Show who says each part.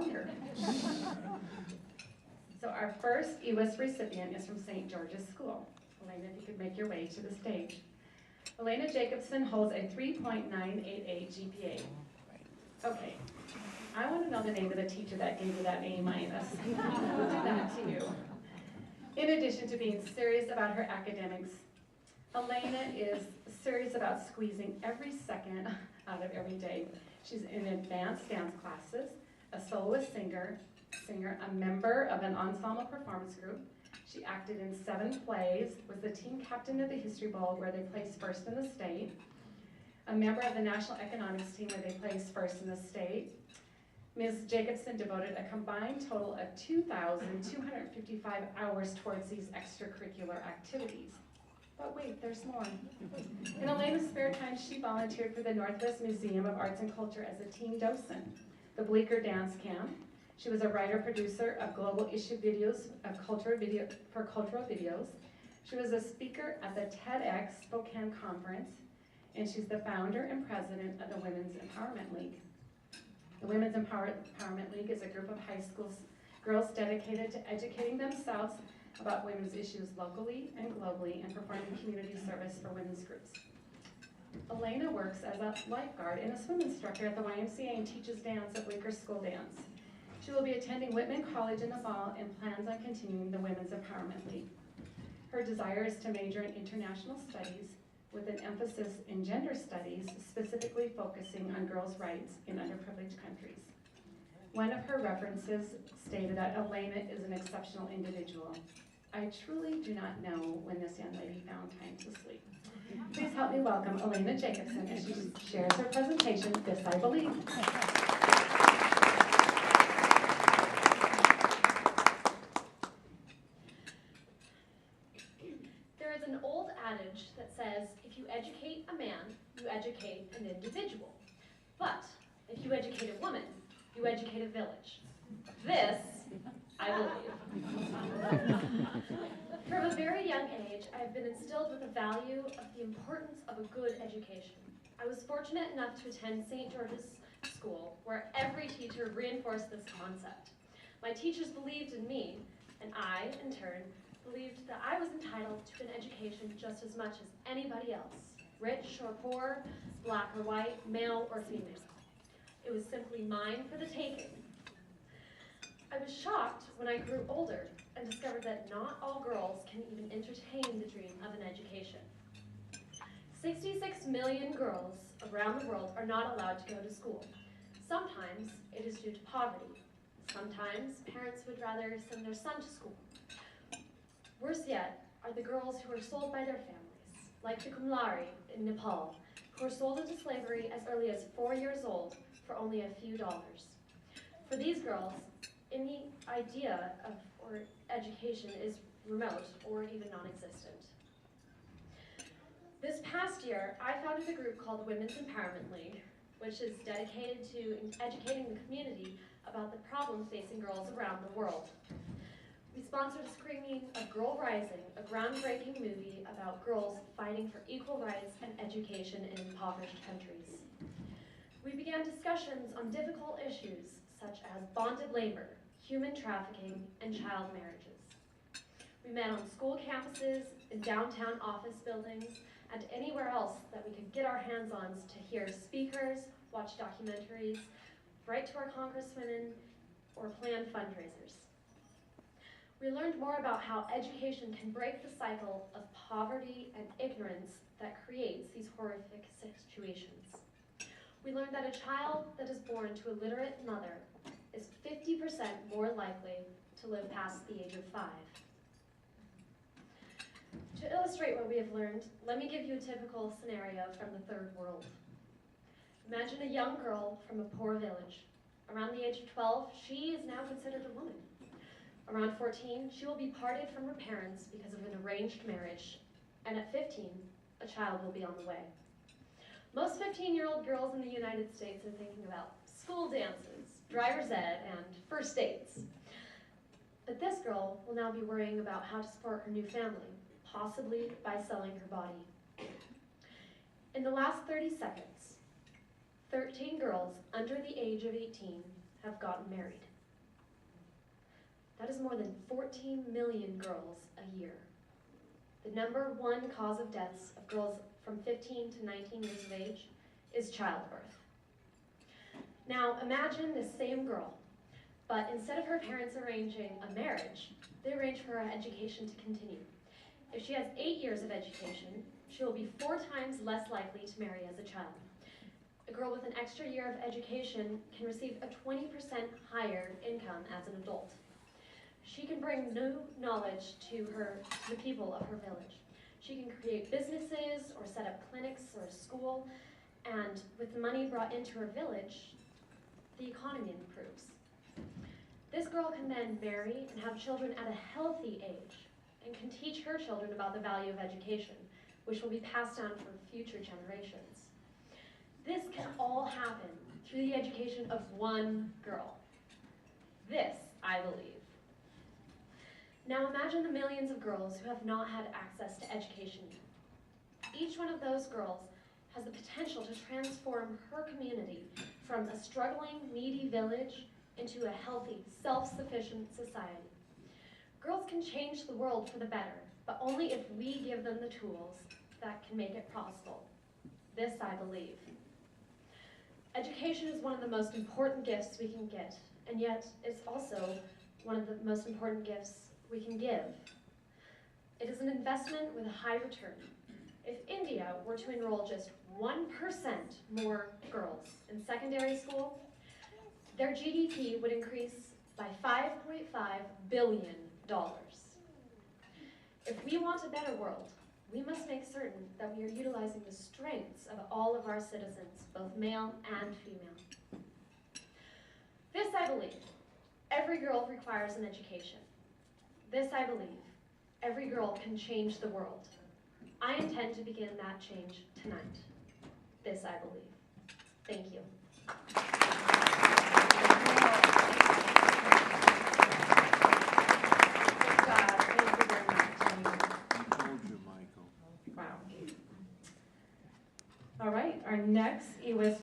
Speaker 1: longer. So our first EWISP recipient is from St. George's School. Alaina, if you could make your way to the stage. Alaina Jacobsen holds a 3.988 GPA. Okay, I want to know the name of the teacher that gave you that A-. Who did that to you? In addition to being serious about her academics, Alaina is serious about squeezing every second out of every day. She's in advanced dance classes, a soloist singer, a member of an ensemble performance group. She acted in 7 plays, was the team captain of the History Bowl where they placed first in the state, a member of the National Economics team where they placed first in the state. Ms. Jacobsen devoted a combined total of 2,255 hours towards these extracurricular activities. But wait, there's more. In Alaina's spare time, she volunteered for the Northwest Museum of Arts and Culture as a team docent, the Bleecker Dance Camp. She was a writer-producer of global issue videos for cultural videos. She was a speaker at the TEDx Spokane conference, and she's the founder and president of the Women's Empowerment League. The Women's Empowerment League is a group of high school girls dedicated to educating themselves about women's issues locally and globally and performing community service for women's groups. Alaina works as a lifeguard and a swim instructor at the YMCA and teaches dance at Bleecker School Dance. She will be attending Whitman College in the fall and plans on continuing the Women's Empowerment League. Her desire is to major in international studies with an emphasis in gender studies, specifically focusing on girls' rights in underprivileged countries. One of her references stated that Alaina is an exceptional individual. I truly do not know when this young lady found time to sleep. Please help me welcome Alaina Jacobsen as she shares her presentation, This I Believe.
Speaker 2: There is an old adage that says, if you educate a man, you educate an individual. But if you educate a woman, you educate a village. This, I believe. From a very young age, I have been instilled with the value of the importance of a good education. I was fortunate enough to attend St. George's School, where every teacher reinforced this concept. My teachers believed in me, and I, in turn, believed that I was entitled to an education just as much as anybody else, rich or poor, black or white, male or female. It was simply mine for the taking. I was shocked when I grew older and discovered that not all girls can even entertain the dream of an education. 66 million girls around the world are not allowed to go to school. Sometimes it is due to poverty. Sometimes parents would rather send their son to school. Worse yet are the girls who are sold by their families, like the Kumlari in Nepal, who are sold into slavery as early as 4 years old for only a few dollars. For these girls, any idea of education is remote or even non-existent. This past year, I founded a group called Women's Empowerment League, which is dedicated to educating the community about the problems facing girls around the world. We sponsored a screening of Girl Rising, a groundbreaking movie about girls fighting for equal rights and education in impoverished countries. We began discussions on difficult issues such as bonded labor, human trafficking, and child marriages. We met on school campuses, in downtown office buildings, and anywhere else that we could get our hands on to hear speakers, watch documentaries, write to our congresswomen, or plan fundraisers. We learned more about how education can break the cycle of poverty and ignorance that creates these horrific situations. We learned that a child that is born to a literate mother is 50% more likely to live past the age of 5. To illustrate what we have learned, let me give you a typical scenario from the third world. Imagine a young girl from a poor village. Around the age of 12, she is now considered a woman. Around 14, she will be parted from her parents because of an arranged marriage, and at 15, a child will be on the way. Most 15-year-old girls in the United States are thinking about school dances, driver's ed, and first dates. But this girl will now be worrying about how to support her new family, possibly by selling her body. In the last 30 seconds, 13 girls under the age of 18 have gotten married. touches more than 14 million girls a year. The #1 cause of deaths of girls from 15 to 19 years of age is childbirth. Now imagine this same girl, but instead of her parents arranging a marriage, they arrange for her education to continue. If she has 8 years of education, she will be 4 times less likely to marry as a child. A girl with an extra year of education can receive a 20% higher income as an adult. She can bring new knowledge to the people of her village. She can create businesses or set up clinics or a school, and with the money brought into her village, the economy improves. This girl can then marry and have children at a healthy age and can teach her children about the value of education, which will be passed down for future generations. This can all happen through the education of one girl. This, I believe. Now imagine the millions of girls who have not had access to education. Each one of those girls has the potential to transform her community from a struggling, needy village into a healthy, self-sufficient society. Girls can change the world for the better, but only if we give them the tools that can make it possible. This I believe. Education is one of the most important gifts we can get, and yet it's also one of the most important gifts we can give. It is an investment with a high return. If India were to enroll just 1% more girls in secondary school, their GDP would increase by $5.5 billion. If we want a better world, we must make certain that we are utilizing the strengths of all of our citizens, both male and female. This I believe, every girl requires an education. This I believe, every girl can change the world. I intend to begin that change tonight. This I believe. Thank you.
Speaker 1: Wow. All right, our next EWISP